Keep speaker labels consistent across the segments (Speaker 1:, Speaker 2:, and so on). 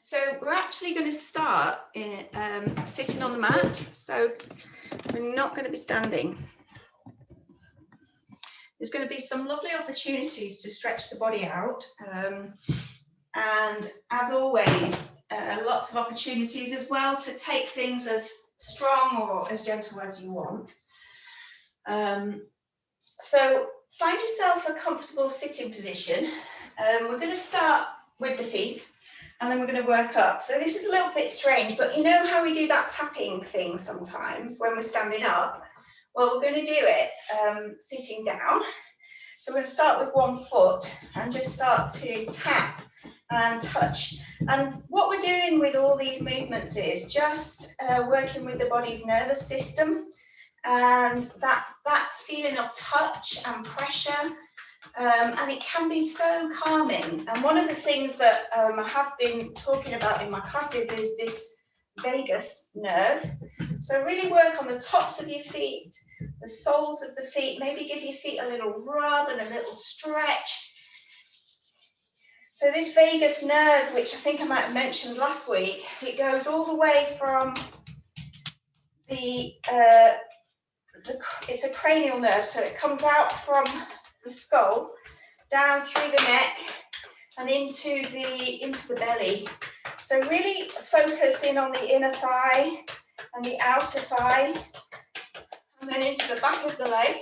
Speaker 1: So we're actually going to start sitting on the mat. So we're not going to be standing. There's going to be some lovely opportunities to stretch the body out. And as always, lots of opportunities as well to take things as strong or as gentle as you want. So find yourself a comfortable sitting position. We're going to start with the feet and then we're going to work up. So this is a little bit strange, but you know how we do that tapping thing sometimes when we're standing up? Well, we're going to do it sitting down. So we're going to start with one foot and just start to tap and touch. And what we're doing with all these movements is just working with the body's nervous system and that feeling of touch and pressure. And it can be so calming. And one of the things that I have been talking about in my classes is this vagus nerve. So really work on the tops of your feet, the soles of the feet, maybe give your feet a little rub and a little stretch. So this vagus nerve, which I think I might have mentioned last week, it goes all the way from it's a cranial nerve, so it comes out from the skull, down through the neck and into the belly. So really focus in on the inner thigh and the outer thigh, and then into the back of the leg,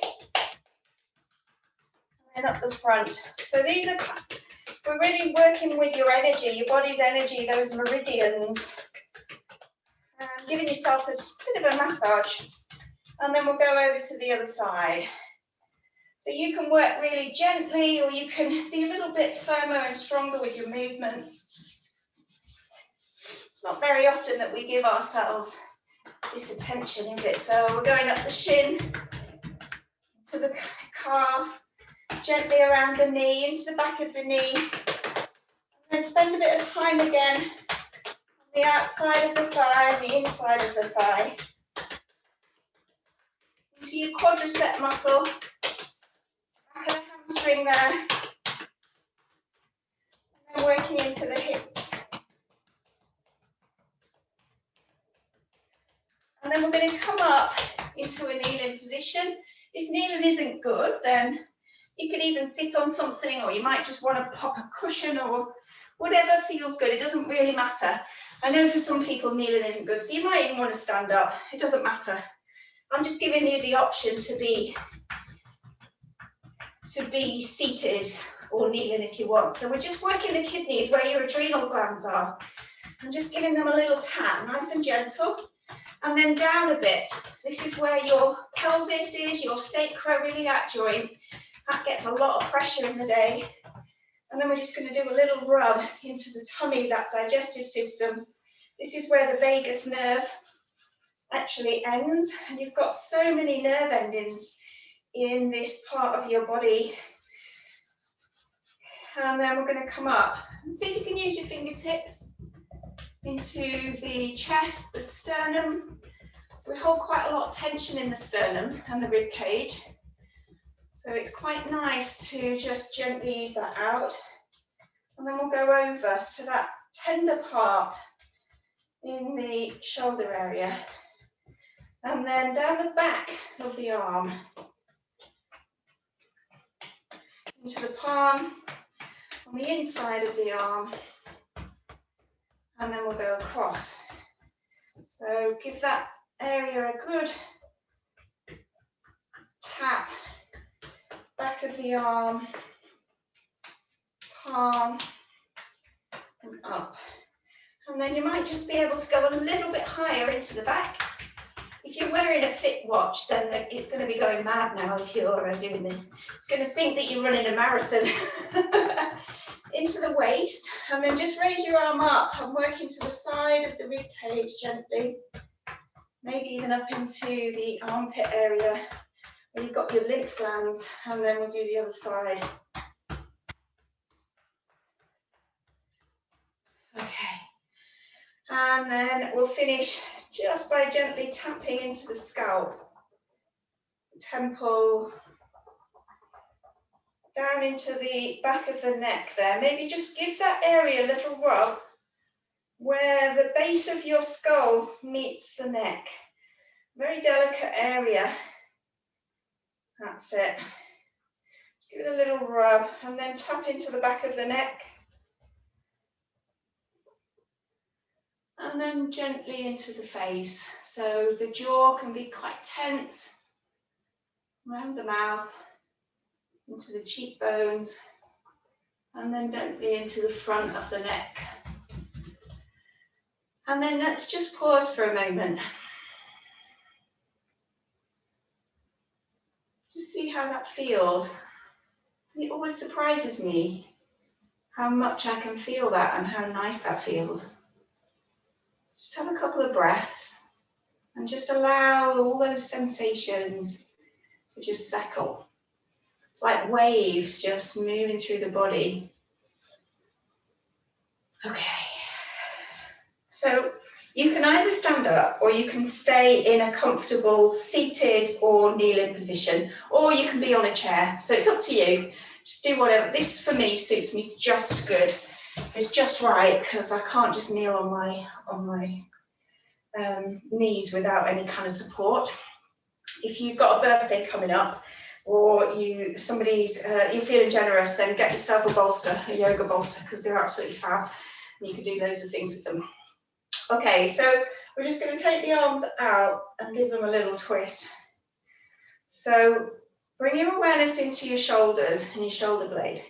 Speaker 1: and then up the front. So we're really working with your energy, your body's energy, those meridians, and giving yourself a bit of a massage. And then we'll go over to the other side. So you can work really gently, or you can be a little bit firmer and stronger with your movements. It's not very often that we give ourselves this attention, is it? So we're going up the shin, to the calf, gently around the knee, into the back of the knee. And then spend a bit of time again on the outside of the thigh and the inside of the thigh. Into your quadricep muscle, back of the hamstring there. And then working into the hips. And then we're going to come up into a kneeling position. If kneeling isn't good, then you can even sit on something, or you might just want to pop a cushion or whatever feels good. It doesn't really matter. I know for some people kneeling isn't good, so you might even want to stand up. It doesn't matter. I'm just giving you the option to be seated or kneeling if you want. So we're just working the kidneys where your adrenal glands are. I'm just giving them a little tap, nice and gentle. And then down a bit. This is where your pelvis is, your sacroiliac joint. That gets a lot of pressure in the day. And then we're just going to do a little rub into the tummy, that digestive system. This is where the vagus nerve actually ends. And you've got so many nerve endings in this part of your body. And then we're going to come up and see if you can use your fingertips into the chest, the sternum. So we hold quite a lot of tension in the sternum and the rib cage. So it's quite nice to just gently ease that out. And then we'll go over to that tender part in the shoulder area. And then down the back of the arm. Into the palm, on the inside of the arm. And then we'll go across. So give that area a good tap. Back of the arm, palm, and up. And then you might just be able to go a little bit higher into the back. If you're wearing a fit watch, then it's going to be going mad now if you're doing this. It's going to think that you're running a marathon. Into the waist, and then just raise your arm up and work into the side of the rib cage gently. Maybe even up into the armpit area where you've got your lymph glands, and then we'll do the other side. Okay. And then we'll finish just by gently tapping into the scalp, the temple, down into the back of the neck there. Maybe just give that area a little rub where the base of your skull meets the neck. Very delicate area. That's it. Just give it a little rub and then tap into the back of the neck. And then gently into the face. So the jaw can be quite tense, around the mouth, into the cheekbones, and then gently into the front of the neck. And then let's just pause for a moment. Just see how that feels. It always surprises me how much I can feel that and how nice that feels. Just have a couple of breaths and just allow all those sensations to just settle. It's like waves just moving through the body. Okay. So you can either stand up or you can stay in a comfortable seated or kneeling position, or you can be on a chair. So it's up to you. Just do whatever. This for me suits me just good. It's just right because I can't just kneel on my knees without any kind of support. If you've got a birthday coming up, or you're feeling generous, then get yourself a bolster, a yoga bolster, because they're absolutely fab. And you can do loads of things with them. Okay, so we're just going to take the arms out and give them a little twist. So bring your awareness into your shoulders and your shoulder blade.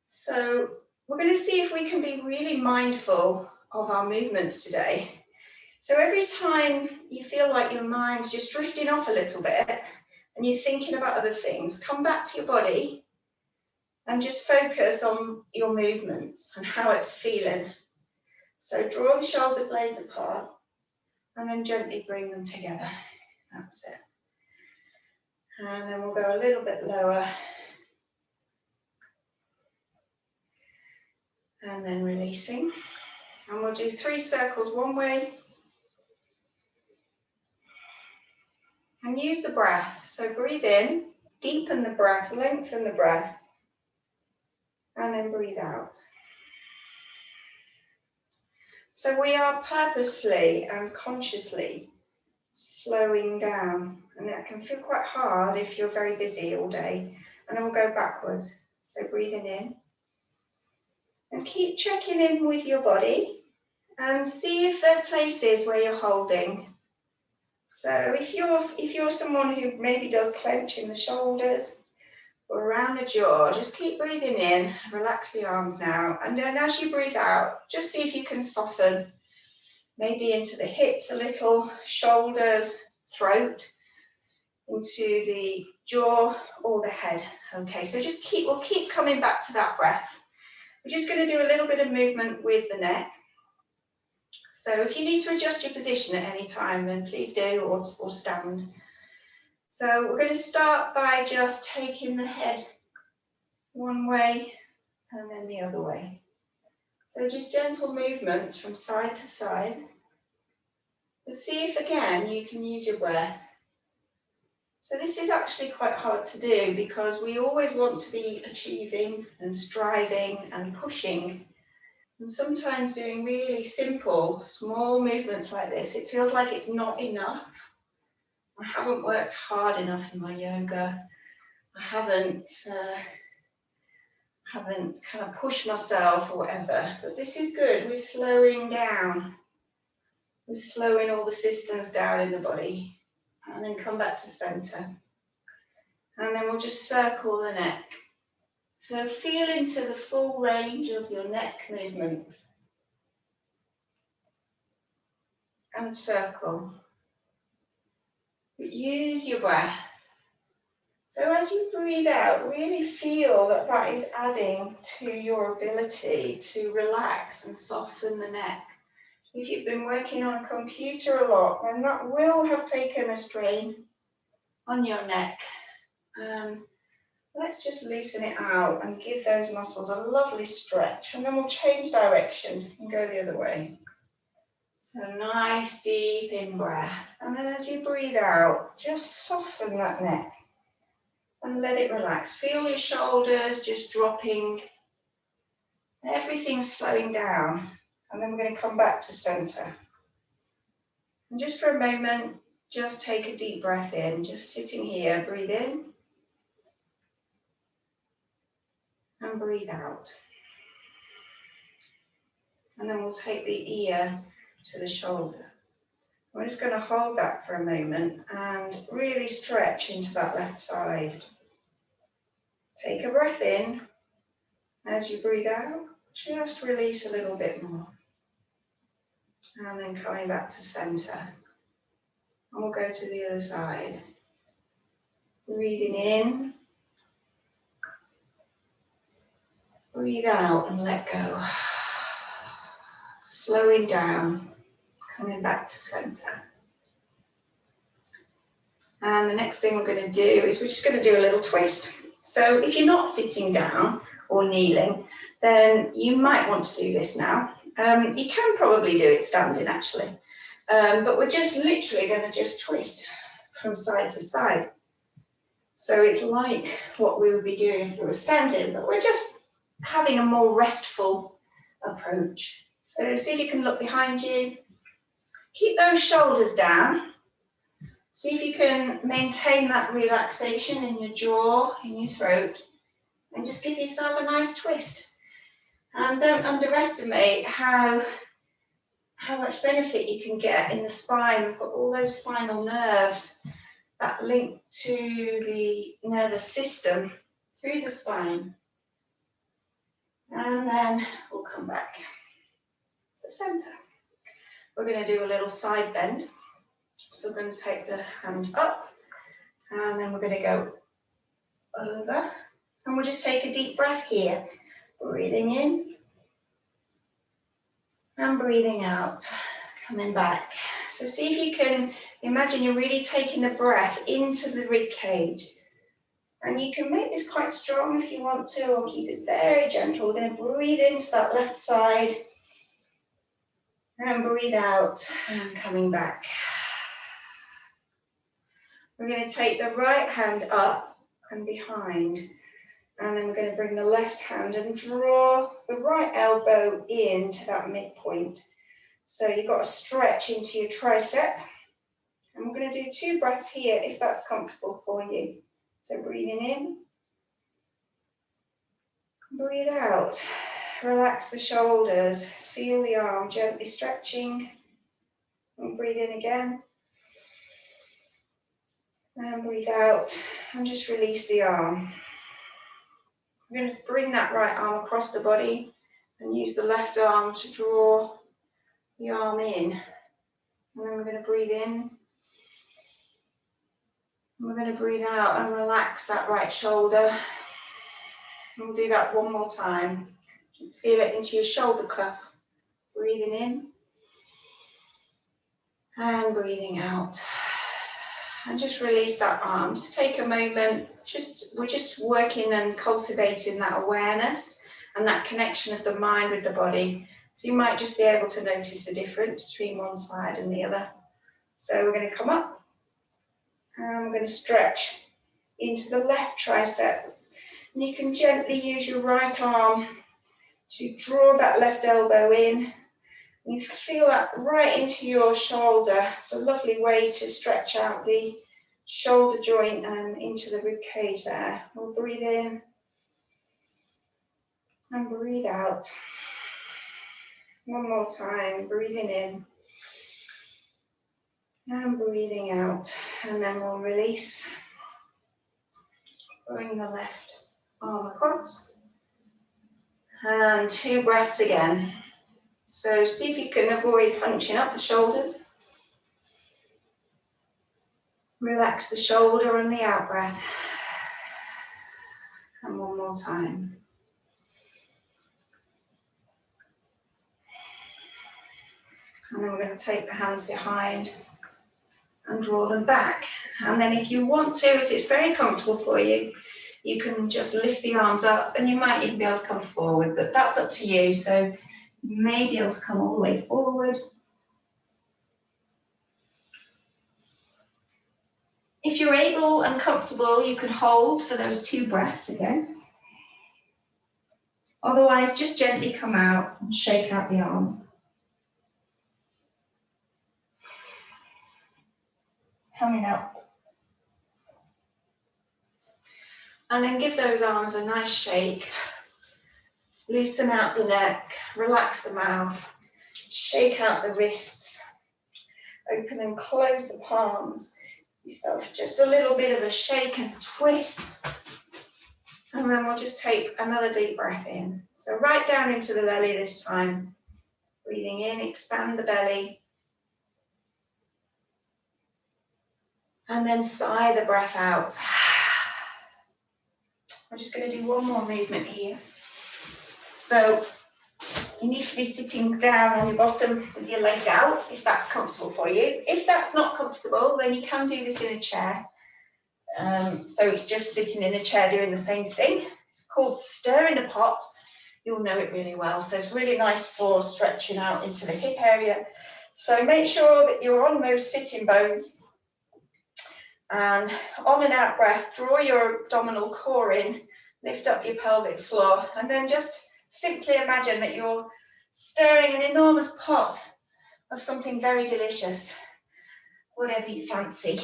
Speaker 1: So we're going to see if we can be really mindful of our movements today. So every time you feel like your mind's just drifting off a little bit and you're thinking about other things, come back to your body and just focus on your movements and how it's feeling. So draw the shoulder blades apart and then gently bring them together. That's it. And then we'll go a little bit lower. And then releasing. And we'll do 3 circles one way. And use the breath. So breathe in, deepen the breath, lengthen the breath. And then breathe out. So we are purposefully and consciously slowing down. And that can feel quite hard if you're very busy all day. And then we'll go backwards. So breathing in. And keep checking in with your body and see if there's places where you're holding. So if you're someone who maybe does clench in the shoulders or around the jaw, just keep breathing in, relax the arms now. And then as you breathe out, just see if you can soften, maybe into the hips a little, shoulders, throat, into the jaw or the head. Okay, so we'll keep coming back to that breath. We're just going to do a little bit of movement with the neck. So if you need to adjust your position at any time, then please do, or stand. So we're going to start by just taking the head one way and then the other way. So just gentle movements from side to side. But see if again you can use your breath. So this is actually quite hard to do because we always want to be achieving and striving and pushing. And sometimes doing really simple, small movements like this, it feels like it's not enough. I haven't worked hard enough in my yoga. I haven't kind of pushed myself or whatever. But this is good. We're slowing down. We're slowing all the systems down in the body. And then come back to center. And then we'll just circle the neck. So feel into the full range of your neck movements. And circle. But use your breath. So as you breathe out, really feel that that is adding to your ability to relax and soften the neck. If you've been working on a computer a lot, then that will have taken a strain on your neck. Let's just loosen it out and give those muscles a lovely stretch, and then we'll change direction and go the other way. So nice deep in breath, and then as you breathe out, just soften that neck and let it relax. Feel your shoulders just dropping, everything's slowing down. And then we're going to come back to center. And just for a moment, just take a deep breath in, just sitting here, breathe in and breathe out. And then we'll take the ear to the shoulder. We're just going to hold that for a moment and really stretch into that left side. Take a breath in. As you breathe out, just release a little bit more. And then coming back to center. And we'll go to the other side. Breathing in. Breathe out and let go. Slowing down, coming back to center. And the next thing we're going to do is we're just going to do a little twist. So if you're not sitting down or kneeling, then you might want to do this now. You can probably do it standing actually, but we're just literally going to just twist from side to side. So it's like what we would be doing if we were standing, but we're just having a more restful approach. So see if you can look behind you. Keep those shoulders down. See if you can maintain that relaxation in your jaw, in your throat, and just give yourself a nice twist. And don't underestimate how much benefit you can get in the spine. We've got all those spinal nerves that link to the nervous system through the spine. And then we'll come back to center. We're going to do a little side bend. So we're going to take the hand up and then we're going to go over. And we'll just take a deep breath here. Breathing in and breathing out, coming back. So see if you can imagine you're really taking the breath into the rib cage. And you can make this quite strong if you want to, or keep it very gentle. We're going to breathe into that left side and breathe out and coming back. We're going to take the right hand up and behind. And then we're going to bring the left hand and draw the right elbow into that midpoint. So you've got to stretch into your tricep. And we're going to do 2 breaths here if that's comfortable for you. So breathing in, breathe out. Relax the shoulders, feel the arm gently stretching. And breathe in again. And breathe out and just release the arm. We're going to bring that right arm across the body and use the left arm to draw the arm in. And then we're going to breathe in. And we're going to breathe out and relax that right shoulder. And we'll do that one more time. Feel it into your shoulder cuff. Breathing in. And breathing out. And just release that arm. Just take a moment. We're just working and cultivating that awareness and that connection of the mind with the body. So you might just be able to notice the difference between one side and the other. So we're going to come up and we're going to stretch into the left tricep. And you can gently use your right arm to draw that left elbow in. You feel that right into your shoulder. It's a lovely way to stretch out the shoulder joint and into the rib cage there. We'll breathe in and breathe out. One more time, breathing in and breathing out. And then we'll release. Bring the left arm across. And 2 breaths again. So see if you can avoid hunching up the shoulders. Relax the shoulder on the out breath. And one more time. And then we're going to take the hands behind and draw them back. And then if you want to, if it's very comfortable for you, you can just lift the arms up and you might even be able to come forward, but that's up to you. So you may be able to come all the way forward. If you're able and comfortable, you can hold for those 2 breaths again. Otherwise, just gently come out and shake out the arm. coming up. And then give those arms a nice shake. Loosen out the neck, relax the mouth, shake out the wrists, open and close the palms. Yourself just a little bit of a shake and twist. And then we'll just take another deep breath in. So right down into the belly this time. Breathing in, expand the belly. And then sigh the breath out. I'm just going to do one more movement here. So you need to be sitting down on your bottom with your legs out, if that's comfortable for you. If that's not comfortable, then you can do this in a chair. So it's just sitting in a chair doing the same thing. It's called stir in the pot. You'll know it really well. So it's really nice for stretching out into the hip area. So make sure that you're on those sitting bones. And on and out breath, draw your abdominal core in, lift up your pelvic floor, and then just simply imagine that you're stirring an enormous pot of something very delicious, whatever you fancy.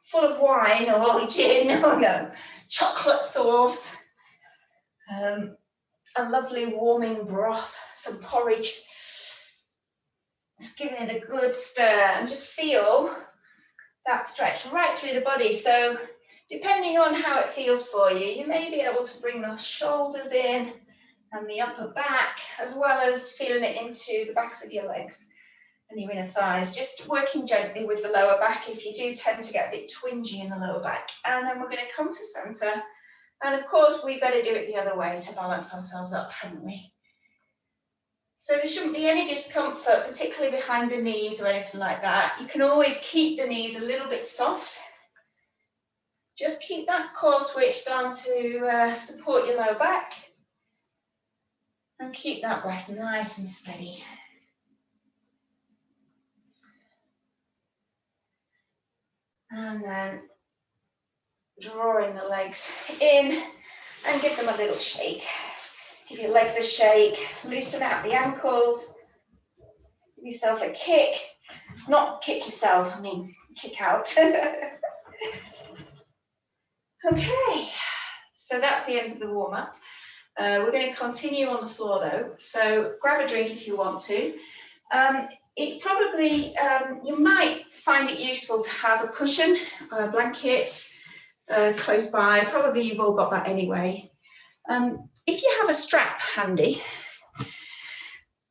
Speaker 1: Full of wine or gin, or no, chocolate sauce, a lovely warming broth, some porridge. Just giving it a good stir and just feel that stretch right through the body. So depending on how it feels for you, you may be able to bring the shoulders in and the upper back, as well as feeling it into the backs of your legs and your inner thighs. Just working gently with the lower back if you do tend to get a bit twingy in the lower back. And then we're going to come to center. And of course, we better do it the other way to balance ourselves up, haven't we? So there shouldn't be any discomfort, particularly behind the knees or anything like that. You can always keep the knees a little bit soft. Just keep that core switched on to support your lower back. And keep that breath nice and steady. And then drawing the legs in and give them a little shake. Give your legs a shake, loosen out the ankles, give yourself a kick. Not kick yourself, I mean kick out. Okay, so that's the end of the warm-up. We're going to continue on the floor though, so grab a drink if you want to. It probably, you might find it useful to have a cushion, a blanket close by. Probably you've all got that anyway. If you have a strap handy,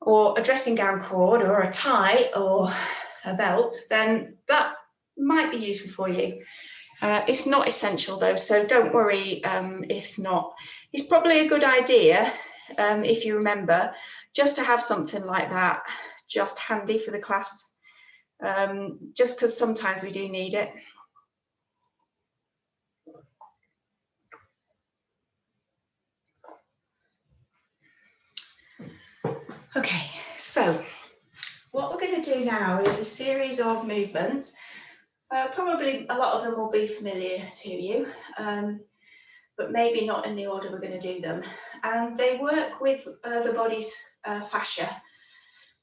Speaker 1: or a dressing gown cord, or a tie, or a belt, then that might be useful for you. It's not essential though, so don't worry if not. It's probably a good idea, if you remember, just to have something like that just handy for the class, just because sometimes we do need it. Okay, so what we're going to do now is a series of movements. Probably a lot of them will be familiar to you, but maybe not in the order we're going to do them. And they work with the body's fascia.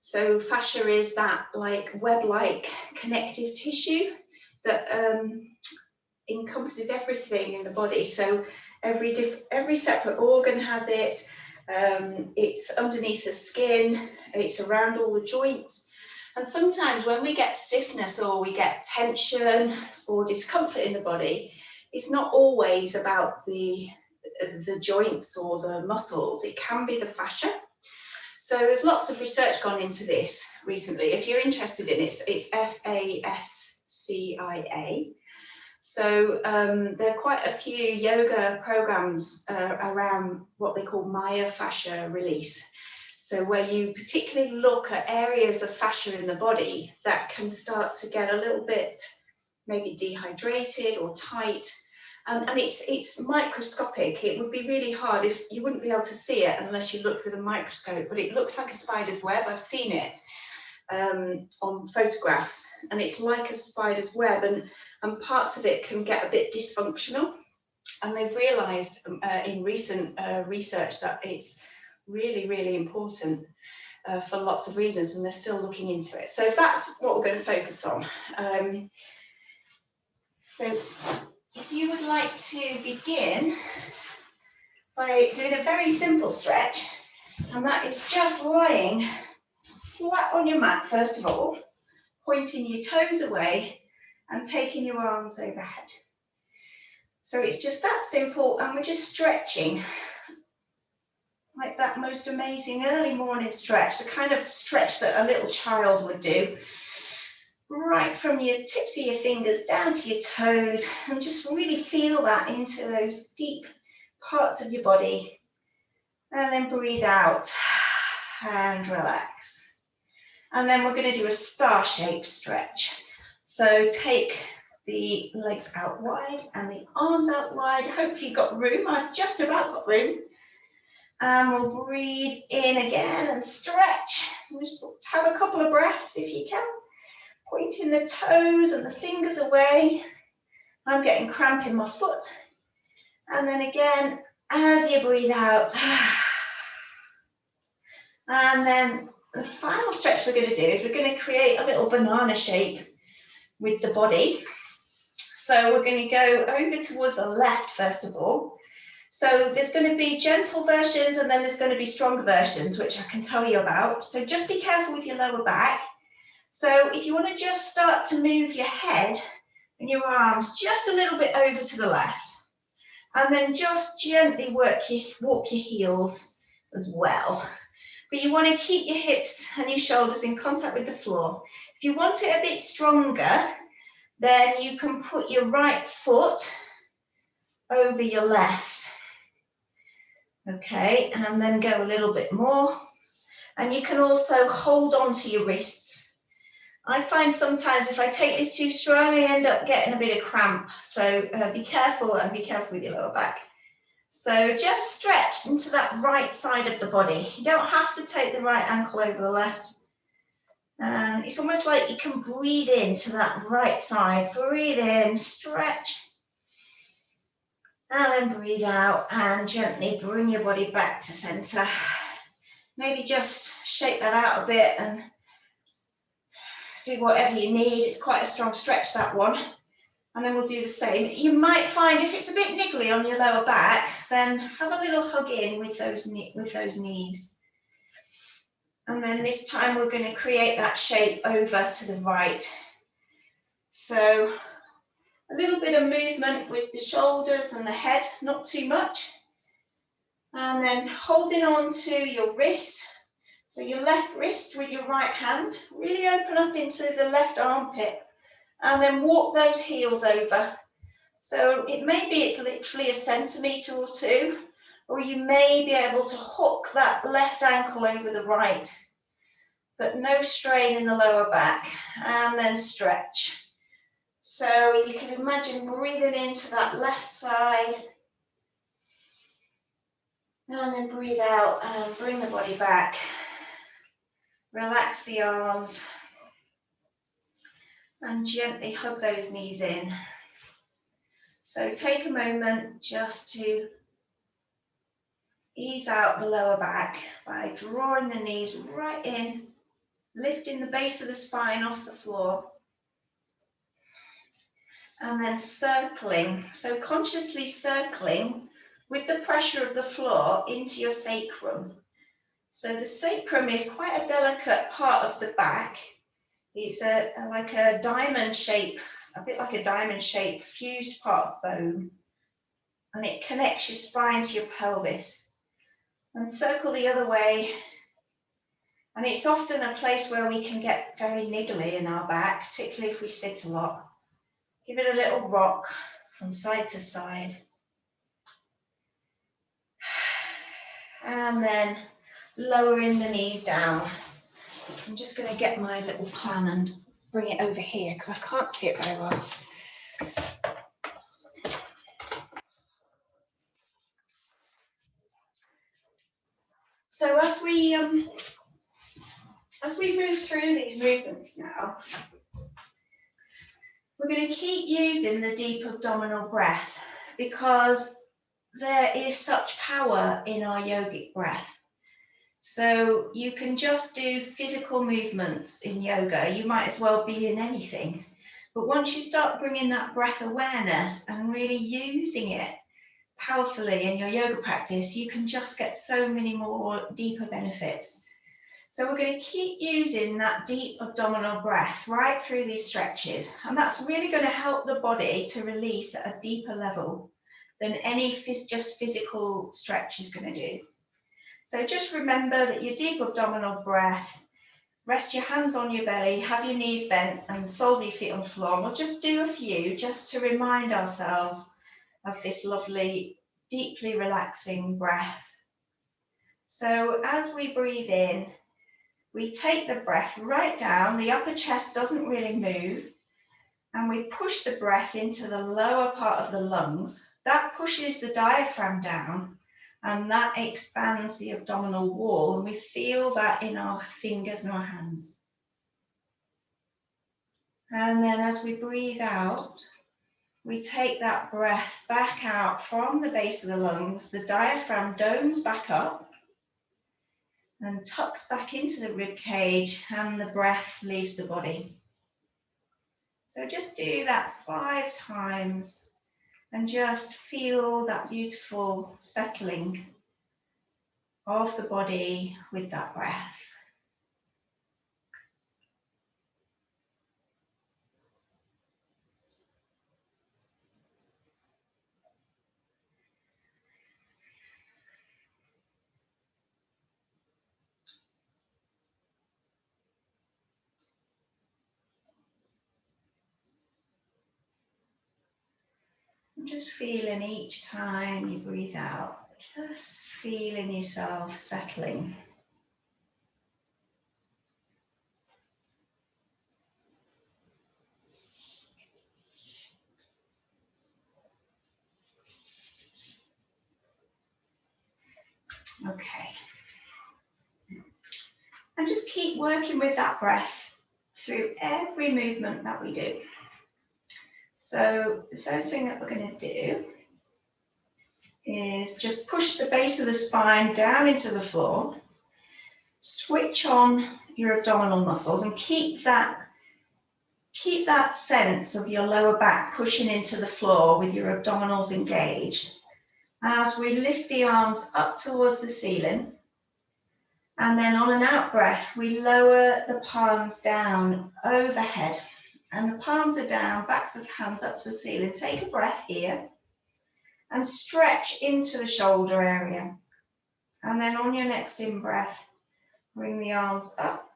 Speaker 1: So fascia is that like web-like connective tissue that encompasses everything in the body. So every separate organ has it. It's underneath the skin. It's around all the joints. And sometimes when we get stiffness or we get tension or discomfort in the body, it's not always about the joints or the muscles. It can be the fascia. So there's lots of research gone into this recently. If you're interested in it, it's Fascia. So there are quite a few yoga programs around what they call Fascia Release. So where you particularly look at areas of fascia in the body that can start to get a little bit maybe dehydrated or tight. And it's microscopic. It would be really hard if you wouldn't be able to see it unless you looked with a microscope, but it looks like a spider's web. I've seen it on photographs, and it's like a spider's web, and parts of it can get a bit dysfunctional. And they've realized in recent research that it's really, really important. for lots of reasons, and they're still looking into it. So that's what we're going to focus on. So if you would like to begin by doing a very simple stretch, and that is just lying flat on your mat, first of all, pointing your toes away and taking your arms overhead. So it's just that simple, and we're just stretching like that most amazing early morning stretch, the kind of stretch that a little child would do, right from your tips of your fingers down to your toes, and just really feel that into those deep parts of your body. And then breathe out and relax. And then we're going to do a star-shaped stretch. So take the legs out wide and the arms out wide. Hopefully you've got room. I've just about got room. And we'll breathe in again and stretch. Just have a couple of breaths if you can. Pointing the toes and the fingers away. I'm getting cramp in my foot. And then again, as you breathe out. And then the final stretch we're going to do is we're going to create a little banana shape with the body. So we're going to go over towards the left first of all. So there's going to be gentle versions and then there's going to be stronger versions, which I can tell you about. So just be careful with your lower back. So if you want to just start to move your head and your arms just a little bit over to the left, and then just gently walk your heels as well. But you want to keep your hips and your shoulders in contact with the floor. If you want it a bit stronger, then you can put your right foot over your left. Okay, and then go a little bit more. And you can also hold on to your wrists. I find sometimes if I take this too strong, I end up getting a bit of cramp. So be careful, and be careful with your lower back. So just stretch into that right side of the body. You don't have to take the right ankle over the left. And it's almost like you can breathe into that right side. Breathe in, stretch. And then breathe out and gently bring your body back to center. Maybe just shake that out a bit and do whatever you need. It's quite a strong stretch, that one. And then we'll do the same. You might find if it's a bit niggly on your lower back, then have a little hug in with those knees. And then this time we're going to create that shape over to the right. So a little bit of movement with the shoulders and the head, not too much. And then holding on to your wrist. So your left wrist with your right hand, really open up into the left armpit. And then walk those heels over. So it may be it's literally a centimetre or two, or you may be able to hook that left ankle over the right, but no strain in the lower back. And then stretch. So you can imagine breathing into that left side, and then breathe out and bring the body back. Relax the arms. And gently hug those knees in. So take a moment just to ease out the lower back by drawing the knees right in, lifting the base of the spine off the floor. And then circling, so consciously circling with the pressure of the floor into your sacrum. So the sacrum is quite a delicate part of the back. It's like a diamond shape, a bit like a diamond shape fused part of bone, and it connects your spine to your pelvis. And circle the other way, and it's often a place where we can get very niggly in our back, particularly if we sit a lot. Give it a little rock from side to side, and then lowering the knees down. I'm just going to get my little plan and bring it over here because I can't see it very well. So as we move through these movements now, we're going to keep using the deep abdominal breath because there is such power in our yogic breath. So you can just do physical movements in yoga. You might as well be in anything. But once you start bringing that breath awareness and really using it powerfully in your yoga practice, you can just get so many more deeper benefits. So we're going to keep using that deep abdominal breath right through these stretches. And that's really going to help the body to release at a deeper level than any just physical stretch is going to do. So just remember that your deep abdominal breath, rest your hands on your belly, have your knees bent and the soles of your feet on the floor. We'll just do a few just to remind ourselves of this lovely, deeply relaxing breath. So as we breathe in, we take the breath right down, the upper chest doesn't really move, and we push the breath into the lower part of the lungs. That pushes the diaphragm down, and that expands the abdominal wall, and we feel that in our fingers and our hands. And then as we breathe out, we take that breath back out from the base of the lungs, the diaphragm domes back up and tucks back into the rib cage, and the breath leaves the body. So just do that 5 times and just feel that beautiful settling of the body with that breath. And just feeling each time you breathe out, just feeling yourself settling. Okay. And just keep working with that breath through every movement that we do. So the first thing that we're going to do is just push the base of the spine down into the floor. Switch on your abdominal muscles and keep that sense of your lower back pushing into the floor with your abdominals engaged. As we lift the arms up towards the ceiling, and then on an out breath, we lower the palms down overhead, and the palms are down, backs of the hands up to the ceiling. Take a breath here and stretch into the shoulder area. And then on your next in-breath, bring the arms up.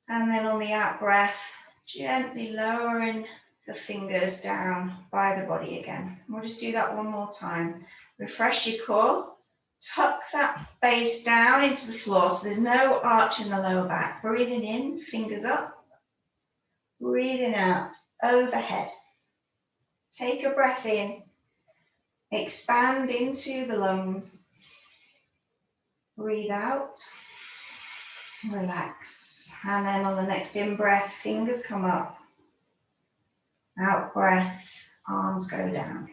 Speaker 1: And then on the out breath, gently lowering the fingers down by the body again. We'll just do that one more time. Refresh your core. Tuck that base down into the floor so there's no arch in the lower back. Breathing in, fingers up. Breathing out, overhead. Take a breath in. Expand into the lungs. Breathe out. Relax. And then on the next in-breath, fingers come up. Out breath, arms go down.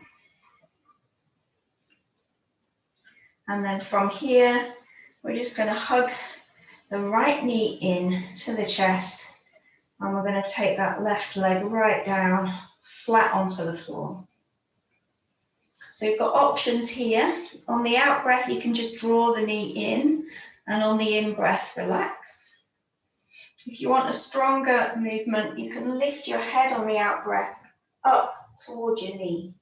Speaker 1: And then from here, we're just going to hug the right knee in to the chest. And we're going to take that left leg right down, flat onto the floor. So you've got options here. On the out breath, you can just draw the knee in. And on the in breath, relax. If you want a stronger movement, you can lift your head on the out breath up towards your knee.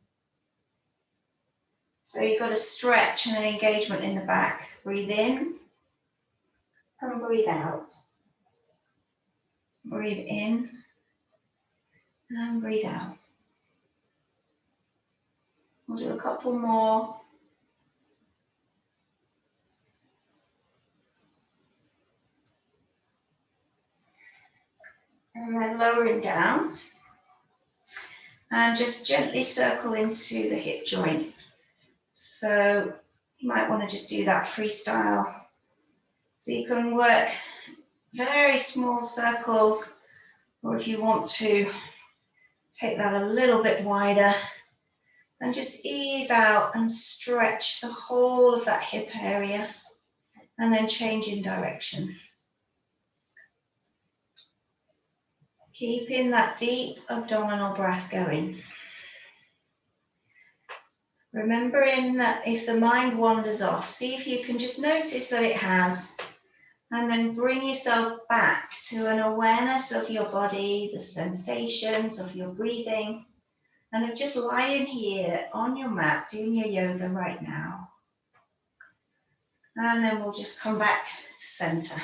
Speaker 1: So you've got a stretch and an engagement in the back. Breathe in and breathe out. Breathe in and breathe out. We'll do a couple more. And then lowering down. And just gently circle into the hip joint. So you might want to just do that freestyle. So you can work very small circles, or if you want to take that a little bit wider and just ease out and stretch the whole of that hip area. and then change in direction. Keeping that deep abdominal breath going. Remembering that if the mind wanders off, see if you can just notice that it has, and then bring yourself back to an awareness of your body, the sensations of your breathing, and of just lying here on your mat doing your yoga right now. And then we'll just come back to center.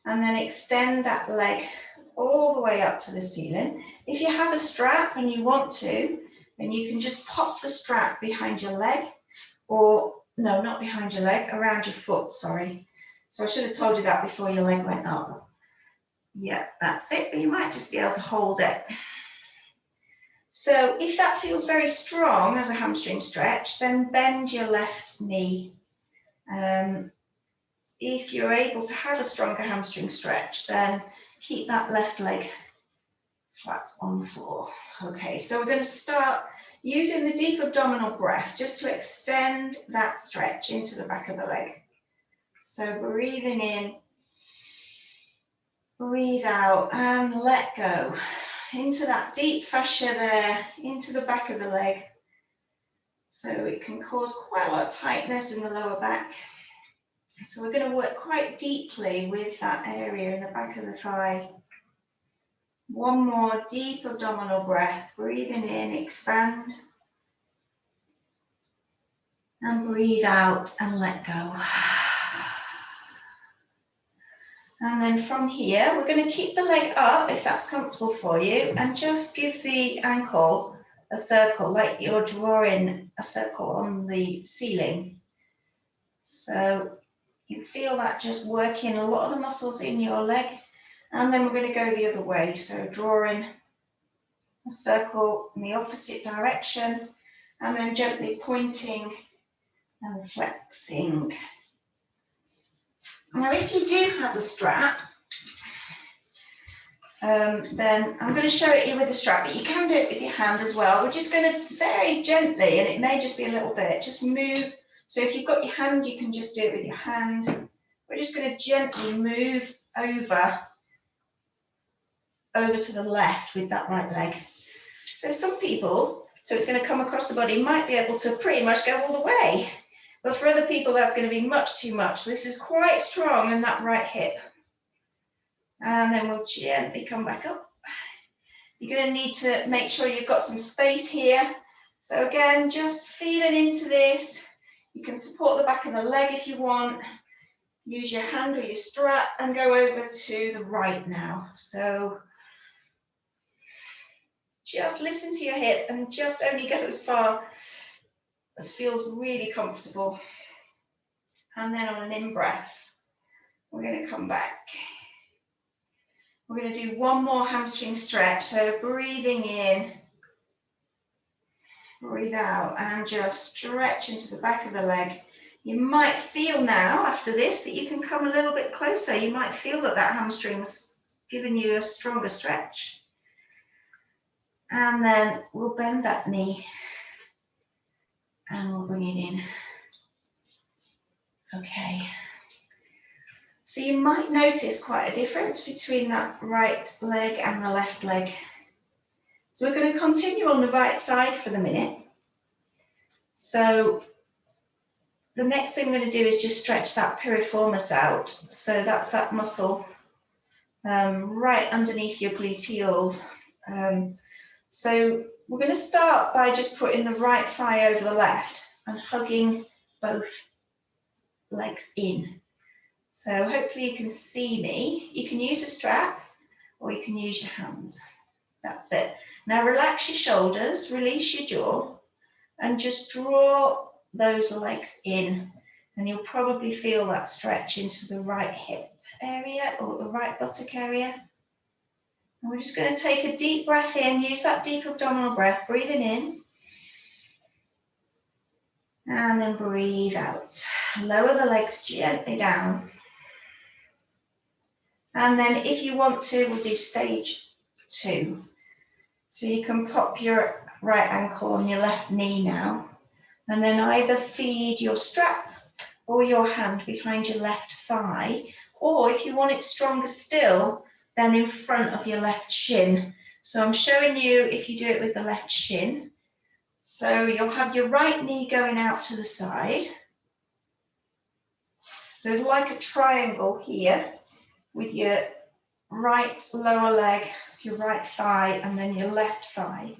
Speaker 1: And then extend that leg all the way up to the ceiling. If you have a strap and you want to, then you can just pop the strap behind your leg, or no, not behind your leg, around your foot, sorry. So I should have told you that before your leg went up. Yeah, that's it, but you might just be able to hold it. So if that feels very strong as a hamstring stretch, then bend your left knee. If you're able to have a stronger hamstring stretch, then keep that left leg flat on the floor. Okay, so we're going to start using the deep abdominal breath just to extend that stretch into the back of the leg. So breathing in, breathe out, and let go. Into that deep fascia there, into the back of the leg. So it can cause quite a lot of tightness in the lower back. So we're going to work quite deeply with that area in the back of the thigh. One more deep abdominal breath, breathing in, expand. And breathe out and let go. And then from here, we're going to keep the leg up if that's comfortable for you, and just give the ankle a circle, like you're drawing a circle on the ceiling. So you feel that just working a lot of the muscles in your leg. And then we're going to go the other way. So drawing a circle in the opposite direction, and then gently pointing and flexing. Now, if you do have the strap, then I'm going to show it you with the strap, but you can do it with your hand as well. We're just going to very gently, and it may just be a little bit, just move. So if you've got your hand, you can just do it with your hand. We're just going to gently move over to the left with that right leg. So some people, so it's going to come across the body, might be able to pretty much go all the way. But for other people, that's going to be much too much. So this is quite strong in that right hip. And then we'll gently come back up. You're going to need to make sure you've got some space here. So again, just feeling into this. You can support the back of the leg if you want. Use your hand or your strap and go over to the right now. So just listen to your hip and just only go as far as feels really comfortable. And then on an in-breath, we're going to come back. We're going to do one more hamstring stretch. So breathing in, breathe out, and just stretch into the back of the leg. You might feel now after this that you can come a little bit closer. You might feel that that hamstring's giving you a stronger stretch. And then we'll bend that knee and we'll bring it in. Okay. So you might notice quite a difference between that right leg and the left leg. So we're going to continue on the right side for the minute. So the next thing we're going to do is just stretch that piriformis out. So that's that muscle right underneath your gluteals. So we're going to start by just putting the right thigh over the left and hugging both legs in. So hopefully you can see me. You can use a strap or you can use your hands. That's it. Now relax your shoulders, release your jaw, and just draw those legs in. And you'll probably feel that stretch into the right hip area or the right buttock area. And we're just going to take a deep breath in, use that deep abdominal breath, breathing in. And then breathe out. Lower the legs gently down. And then if you want to, we'll do stage 2. So you can pop your right ankle on your left knee now. And then either feed your strap or your hand behind your left thigh, or if you want it stronger still, then in front of your left shin. So I'm showing you if you do it with the left shin. So you'll have your right knee going out to the side. So it's like a triangle here with your right lower leg, your right thigh, and then your left thigh.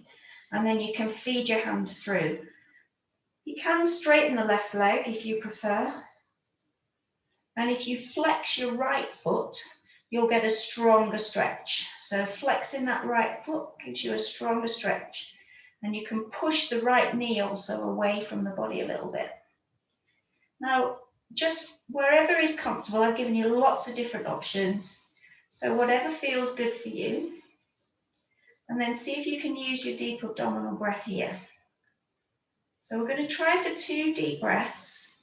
Speaker 1: And then you can feed your hand through. You can straighten the left leg if you prefer. And if you flex your right foot, you'll get a stronger stretch. So flexing that right foot gives you a stronger stretch. And you can push the right knee also away from the body a little bit. Now, just wherever is comfortable, I've given you lots of different options. So whatever feels good for you. And then see if you can use your deep abdominal breath here. So we're going to try for 2 deep breaths.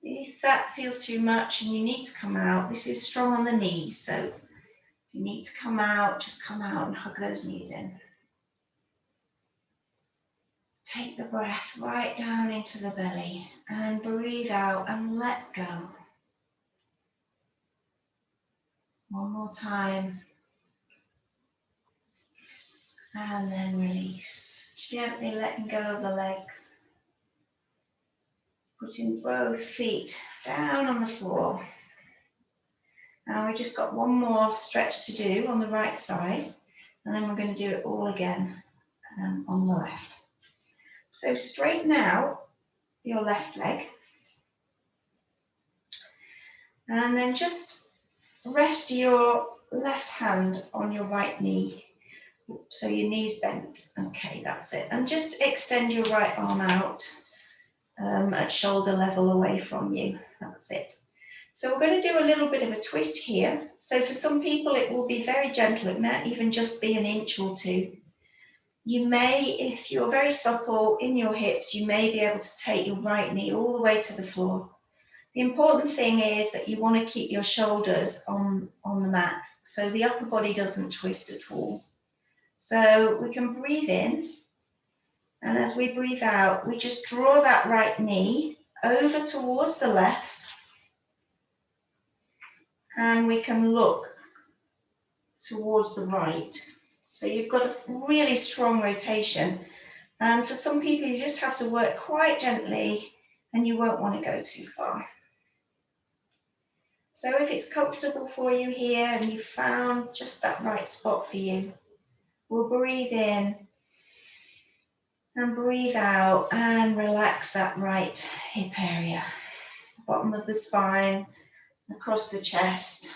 Speaker 1: If that feels too much and you need to come out, this is strong on the knees. So if you need to come out, just come out and hug those knees in. Take the breath right down into the belly and breathe out and let go. One more time. And then release. Gently letting go of the legs. Putting both feet down on the floor. Now we just got one more stretch to do on the right side. And then we're going to do it all again on the left. So straighten out your left leg. And then just rest your left hand on your right knee. So your knee's bent. Okay, that's it. And just extend your right arm out at shoulder level away from you. That's it. So we're going to do a little bit of a twist here. So for some people it will be very gentle. It might even just be an inch or 2. You may, if you're very supple in your hips, you may be able to take your right knee all the way to the floor. The important thing is that you want to keep your shoulders on the mat so the upper body doesn't twist at all. So we can breathe in, and as we breathe out, we just draw that right knee over towards the left, and we can look towards the right. So you've got a really strong rotation. And for some people, you just have to work quite gently and you won't want to go too far. So if it's comfortable for you here and you found just that right spot for you, we'll breathe in and breathe out and relax that right hip area, bottom of the spine, across the chest.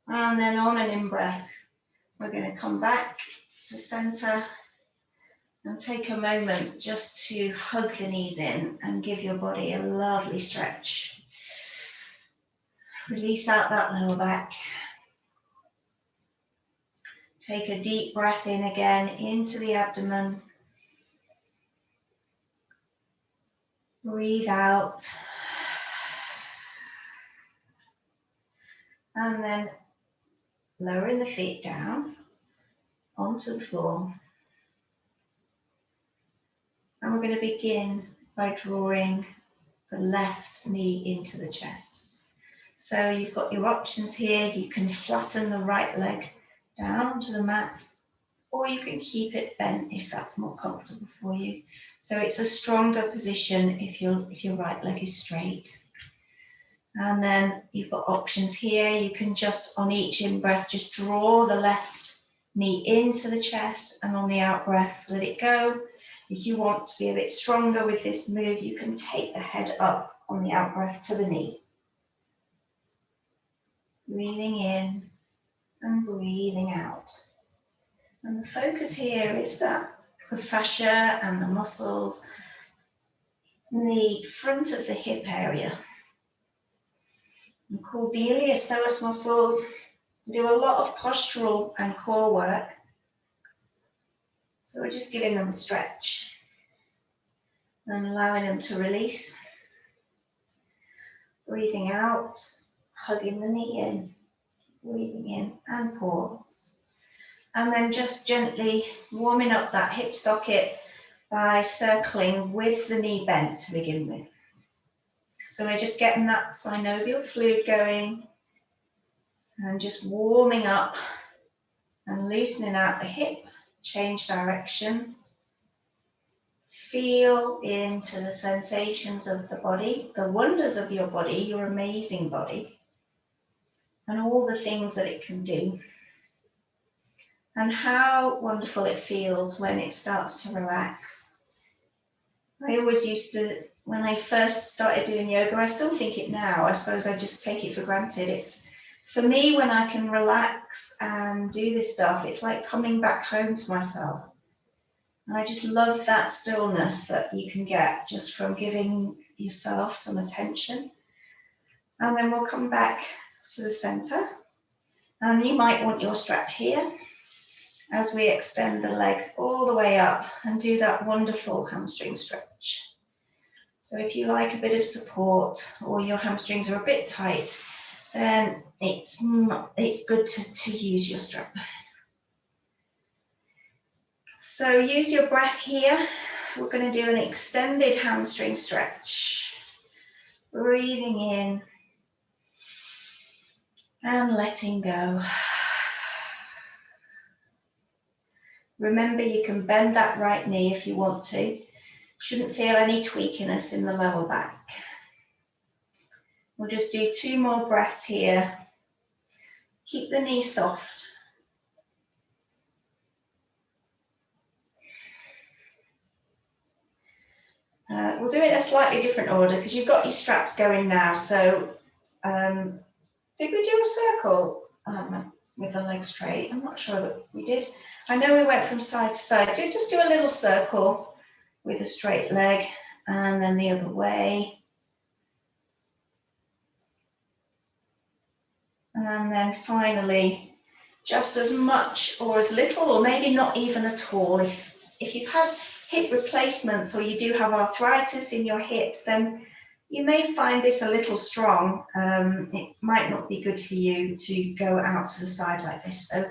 Speaker 1: And then on an in-breath, we're going to come back to center and take a moment just to hug the knees in and give your body a lovely stretch. Release out that lower back. Take a deep breath in again into the abdomen. Breathe out. And then lowering the feet down onto the floor. And we're going to begin by drawing the left knee into the chest. So you've got your options here. You can flatten the right leg down to the mat, or you can keep it bent if that's more comfortable for you. So it's a stronger position if your right leg is straight. And then you've got options here. You can just, on each in-breath, just draw the left knee into the chest, and on the out-breath, let it go. If you want to be a bit stronger with this move, you can take the head up on the out-breath to the knee. Breathing in and breathing out. And the focus here is that the fascia and the muscles in the front of the hip area, and called the iliopsoas muscles, do a lot of postural and core work. So we're just giving them a stretch and allowing them to release. Breathing out, hugging the knee in, breathing in and pause. And then just gently warming up that hip socket by circling with the knee bent to begin with. So we're just getting that synovial fluid going and just warming up and loosening out the hip, change direction. Feel into the sensations of the body, the wonders of your body, your amazing body, and all the things that it can do. And how wonderful it feels when it starts to relax. I always used to, when I first started doing yoga, I still think it now, I suppose I just take it for granted. It's, for me, when I can relax and do this stuff, it's like coming back home to myself. And I just love that stillness that you can get just from giving yourself some attention. And then we'll come back to the center. And you might want your strap here as we extend the leg all the way up and do that wonderful hamstring stretch. So if you like a bit of support or your hamstrings are a bit tight, then it's good to use your strap. So use your breath here. We're going to do an extended hamstring stretch. Breathing in and letting go. Remember, you can bend that right knee if you want to. Shouldn't feel any tweakiness in the lower back. We'll just do 2 more breaths here. Keep the knee soft. We'll do it in a slightly different order because you've got your straps going now. So did we do a circle with the leg straight? I'm not sure that we did. I know we went from side to side. Just do a little circle with a straight leg and then the other way. And then finally, just as much or as little, or maybe not even at all. If you've had hip replacements or you do have arthritis in your hips, then you may find this a little strong. It might not be good for you to go out to the side like this. So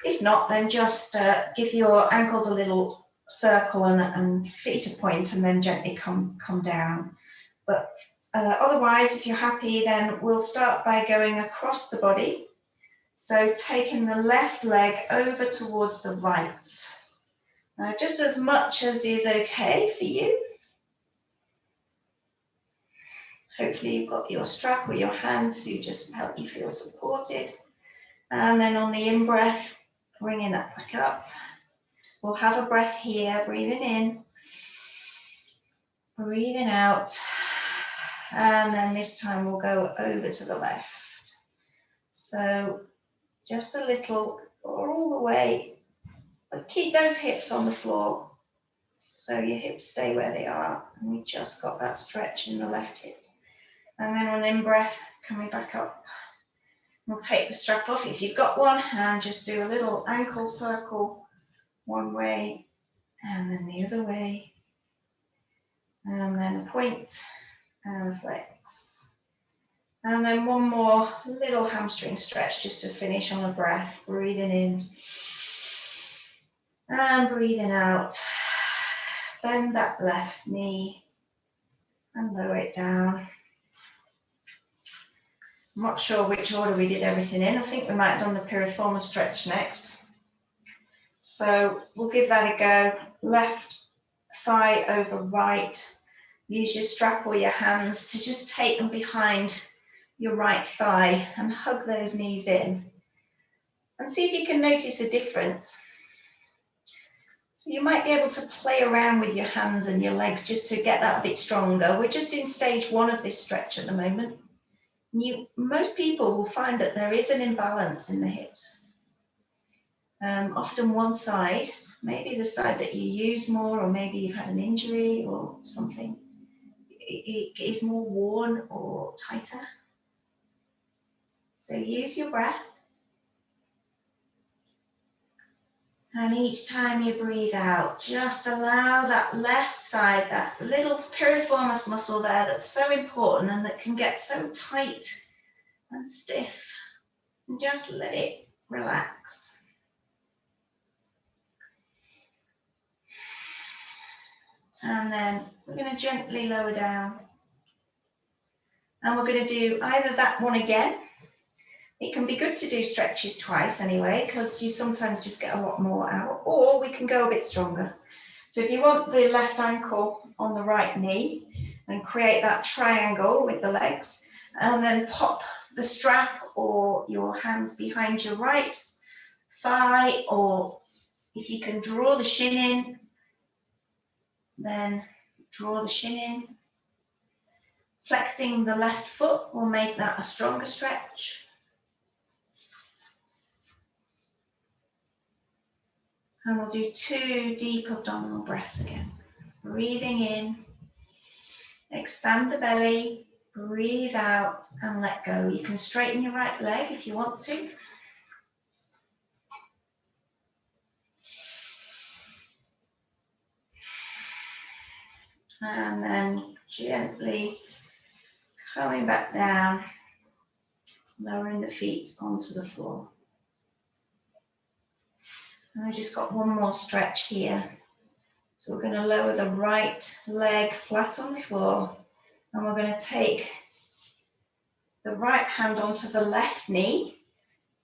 Speaker 1: if not, then just give your ankles a little circle and feet a point and then gently come down. But otherwise, if you're happy, then we'll start by going across the body. So taking the left leg over towards the right. Just as much as is okay for you. Hopefully you've got your strap or your hand to just help you feel supported. And then on the in-breath, bringing that back up. We'll have a breath here, breathing in, breathing out. And then this time we'll go over to the left. So just a little, or all the way, but keep those hips on the floor. So your hips stay where they are. And we just got that stretch in the left hip. And then on in-breath, coming back up. We'll take the strap off if you've got one and just do a little ankle circle one way and then the other way. And then a point and a flex. And then one more little hamstring stretch just to finish on a breath. Breathing in and breathing out. Bend that left knee and lower it down. I'm not sure which order we did everything in. I think we might have done the piriformis stretch next. So we'll give that a go. Left thigh over right. Use your strap or your hands to just take them behind your right thigh and hug those knees in. And see if you can notice a difference. So you might be able to play around with your hands and your legs just to get that a bit stronger. We're just in stage 1 of this stretch at the moment. Most people will find that there is an imbalance in the hips. Often one side, maybe the side that you use more, or maybe you've had an injury or something, it is more worn or tighter. So use your breath. And each time you breathe out, just allow that left side, that little piriformis muscle there that's so important and that can get so tight and stiff. And just let it relax. And then we're going to gently lower down. And we're going to do either that one again. It can be good to do stretches twice anyway, because you sometimes just get a lot more out, or we can go a bit stronger. So if you want the left ankle on the right knee and create that triangle with the legs, and then pop the strap or your hands behind your right thigh, or if you can draw the shin in, then draw the shin in. Flexing the left foot will make that a stronger stretch. And we'll do 2 deep abdominal breaths again. Breathing in, expand the belly, breathe out and let go. You can straighten your right leg if you want to. And then gently coming back down, lowering the feet onto the floor. And I just got one more stretch here. So we're going to lower the right leg flat on the floor, and we're going to take the right hand onto the left knee,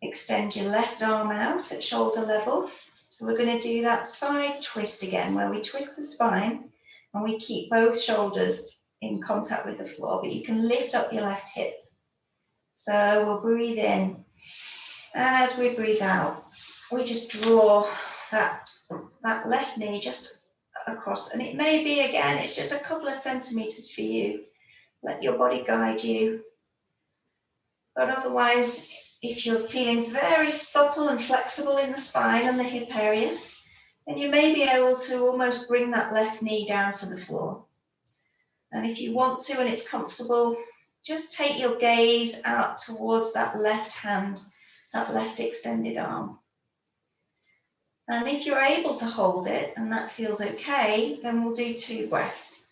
Speaker 1: extend your left arm out at shoulder level. So we're going to do that side twist again, where we twist the spine and we keep both shoulders in contact with the floor, but you can lift up your left hip. So we'll breathe in, and as we breathe out, we just draw that left knee just across, and it may be, again, it's just a couple of centimeters for you. Let your body guide you. But otherwise, if you're feeling very supple and flexible in the spine and the hip area, then you may be able to almost bring that left knee down to the floor. And if you want to and it's comfortable, just take your gaze out towards that left hand, that left extended arm. And if you're able to hold it and that feels okay, then we'll do 2 breaths.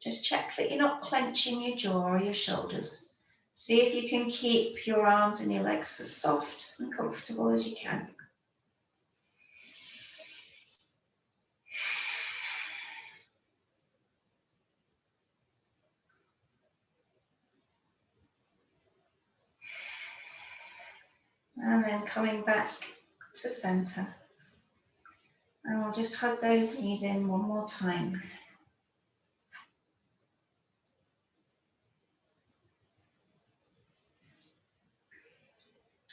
Speaker 1: Just check that you're not clenching your jaw or your shoulders. See if you can keep your arms and your legs as soft and comfortable as you can. And then coming back to center. And we'll just hug those knees in one more time.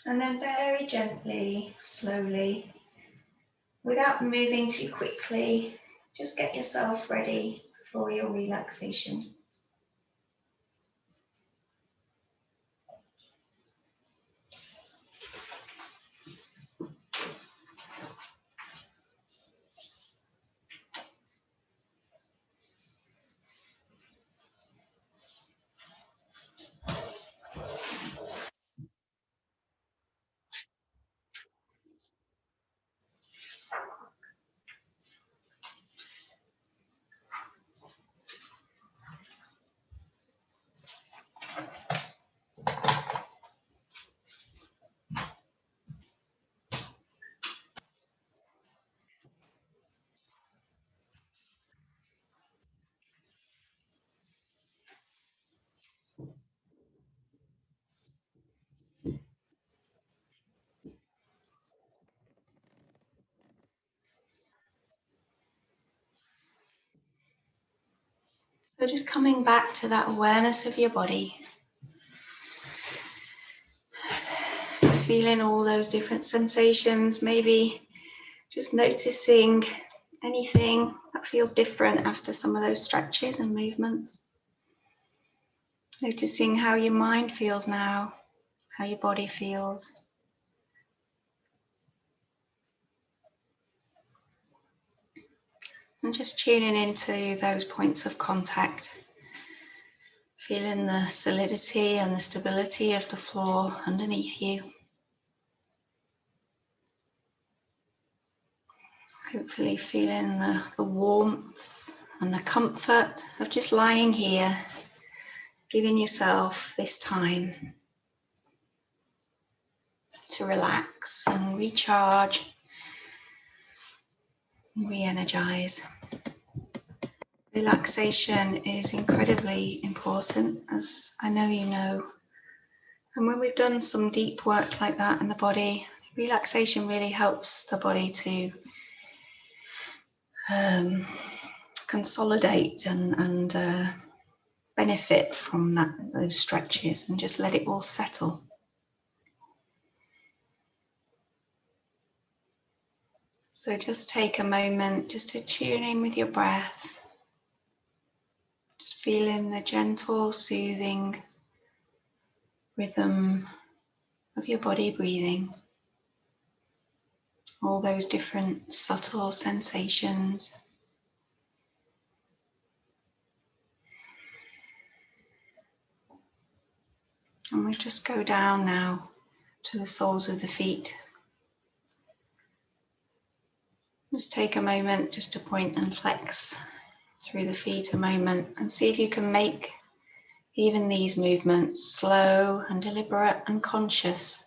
Speaker 1: And then very gently, slowly, without moving too quickly, just get yourself ready for your relaxation. So just coming back to that awareness of your body, feeling all those different sensations, maybe just noticing anything that feels different after some of those stretches and movements. Noticing how your mind feels now, how your body feels. And just tuning into those points of contact, feeling the solidity and the stability of the floor underneath you. Hopefully feeling the warmth and the comfort of just lying here, giving yourself this time to relax and recharge and re-energize. Relaxation is incredibly important, as I know you know. And when we've done some deep work like that in the body, relaxation really helps the body to consolidate and benefit from those stretches, and just let it all settle. So just take a moment just to tune in with your breath. Just feeling the gentle, soothing rhythm of your body breathing. All those different subtle sensations. And we just go down now to the soles of the feet. Just take a moment just to point and flex through the feet a moment, and see if you can make even these movements slow and deliberate and conscious.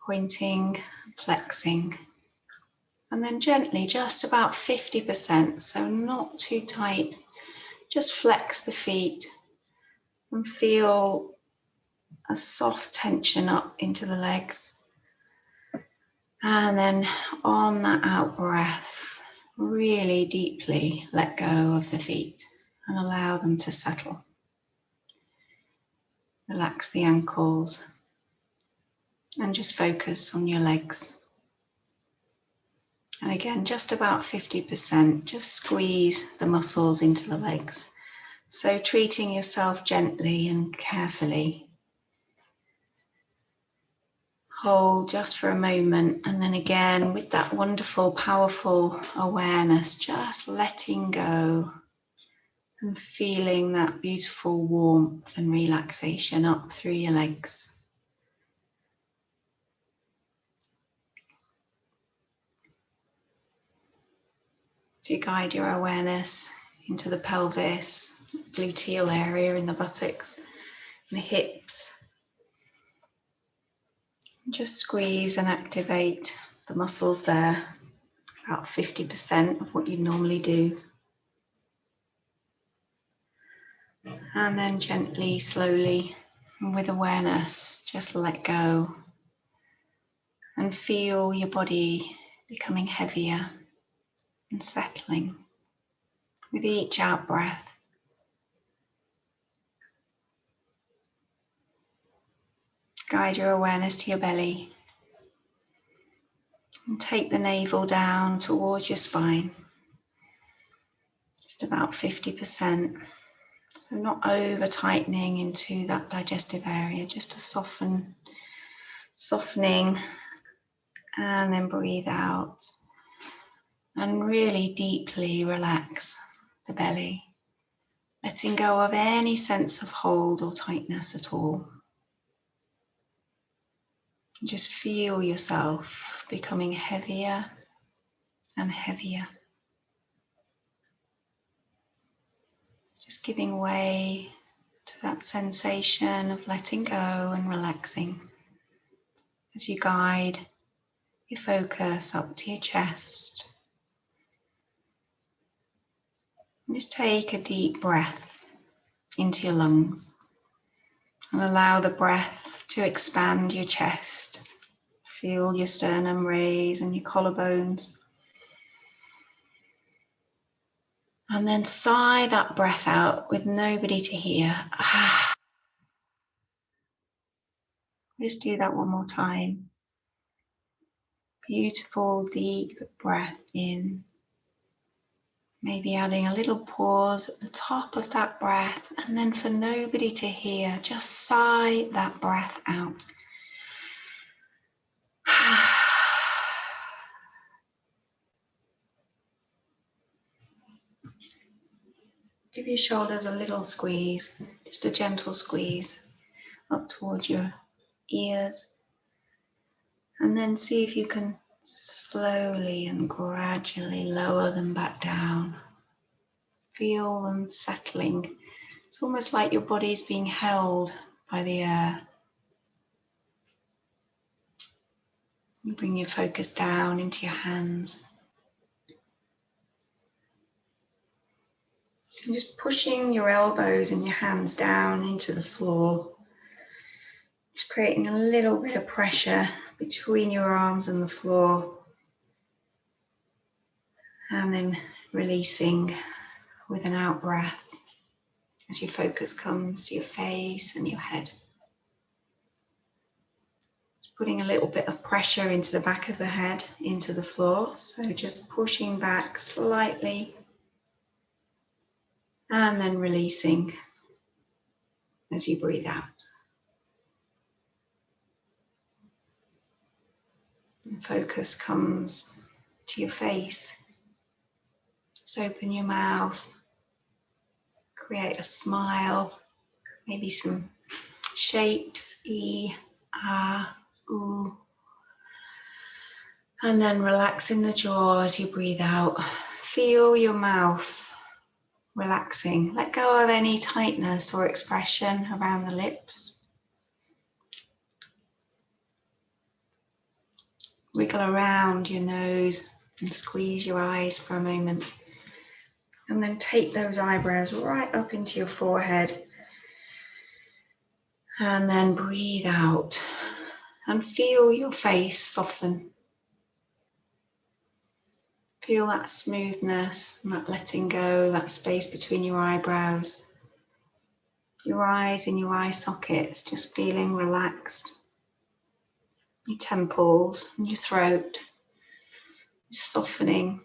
Speaker 1: Pointing, flexing, and then gently, just about 50%, so not too tight. Just flex the feet and feel a soft tension up into the legs. And then on that out breath, really deeply let go of the feet and allow them to settle. Relax the ankles and just focus on your legs. And again, just about 50%, just squeeze the muscles into the legs. So treating yourself gently and carefully. Hold just for a moment, and then again with that wonderful, powerful awareness, just letting go and feeling that beautiful warmth and relaxation up through your legs. So you guide your awareness into the pelvis, gluteal area in the buttocks, and the hips. Just squeeze and activate the muscles there, about 50% of what you normally do. And then gently, slowly, and with awareness, just let go and feel your body becoming heavier and settling with each out breath. Guide your awareness to your belly and take the navel down towards your spine, just about 50%. So not over tightening into that digestive area, just a softening, and then breathe out and really deeply relax the belly, letting go of any sense of hold or tightness at all. Just feel yourself becoming heavier and heavier. Just giving way to that sensation of letting go and relaxing as you guide your focus up to your chest. And just take a deep breath into your lungs and allow the breath to expand your chest. Feel your sternum raise and your collarbones. And then sigh that breath out with nobody to hear. Just do that one more time. Beautiful deep breath in. Maybe adding a little pause at the top of that breath, and then for nobody to hear, just sigh that breath out. Give your shoulders a little squeeze, just a gentle squeeze up towards your ears. And then see if you can slowly and gradually lower them back down. Feel them settling. It's almost like your body's being held by the earth. You bring your focus down into your hands. And just pushing your elbows and your hands down into the floor. Just creating a little bit of pressure between your arms and the floor. And then releasing with an out breath as your focus comes to your face and your head. Just putting a little bit of pressure into the back of the head, into the floor. So just pushing back slightly and then releasing as you breathe out. And focus comes to your face. Just open your mouth, create a smile, maybe some shapes, E, Ah, Ooh. And then relaxing the jaw as you breathe out. Feel your mouth relaxing. Let go of any tightness or expression around the lips. Wiggle around your nose and squeeze your eyes for a moment. And then take those eyebrows right up into your forehead. And then breathe out and feel your face soften. Feel that smoothness and that letting go, that space between your eyebrows. Your eyes and your eye sockets just feeling relaxed. Your temples and your throat just softening.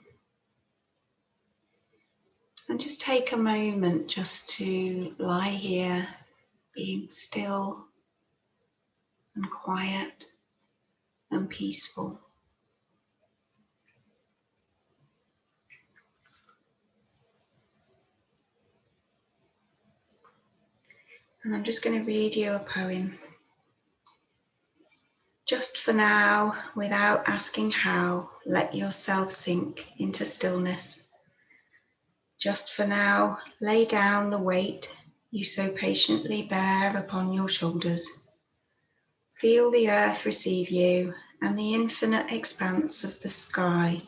Speaker 1: And just take a moment just to lie here, being still and quiet and peaceful. And I'm just going to read you a poem. Just for now, without asking how, let yourself sink into stillness. Just for now, lay down the weight you so patiently bear upon your shoulders. Feel the earth receive you and the infinite expanse of the sky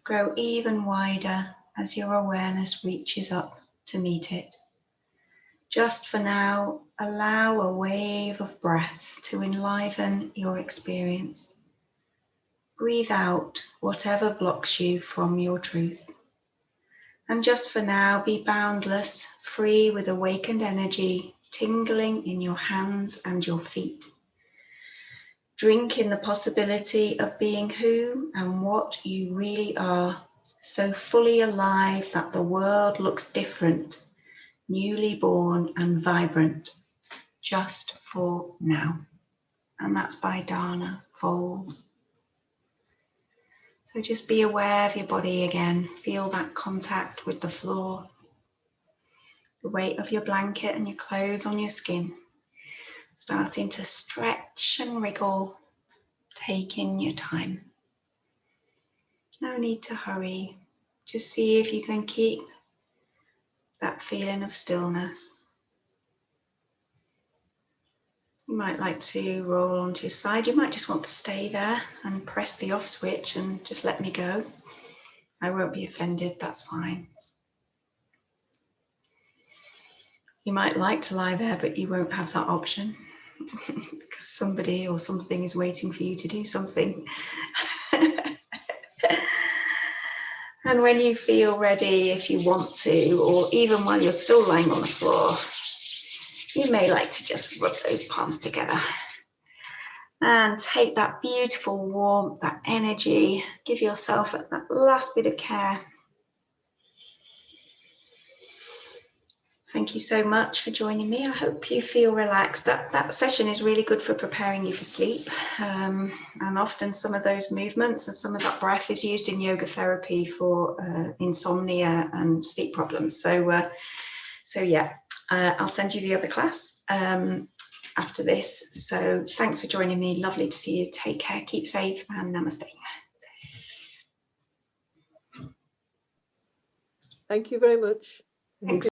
Speaker 1: grow even wider as your awareness reaches up to meet it. Just for now, allow a wave of breath to enliven your experience. Breathe out whatever blocks you from your truth. And just for now, be boundless, free with awakened energy, tingling in your hands and your feet. Drink in the possibility of being who and what you really are, so fully alive that the world looks different, newly born and vibrant, just for now. And that's by Dana Fold. So just be aware of your body again. Feel that contact with the floor, the weight of your blanket and your clothes on your skin. Starting to stretch and wriggle, taking your time. No need to hurry. Just see if you can keep that feeling of stillness. You might like to roll onto your side. You might just want to stay there and press the off switch and just let me go. I won't be offended, that's fine. You might like to lie there, but you won't have that option because somebody or something is waiting for you to do something. And when you feel ready, if you want to, or even while you're still lying on the floor, you may like to just rub those palms together and take that beautiful warmth, that energy, give yourself that last bit of care. Thank you so much for joining me. I hope you feel relaxed. That session is really good for preparing you for sleep. And often some of those movements and some of that breath is used in yoga therapy for insomnia and sleep problems. So yeah, I'll send you the other class after this. So thanks for joining me. Lovely to see you. Take care, keep safe, and namaste.
Speaker 2: Thank you very much.
Speaker 1: Thanks.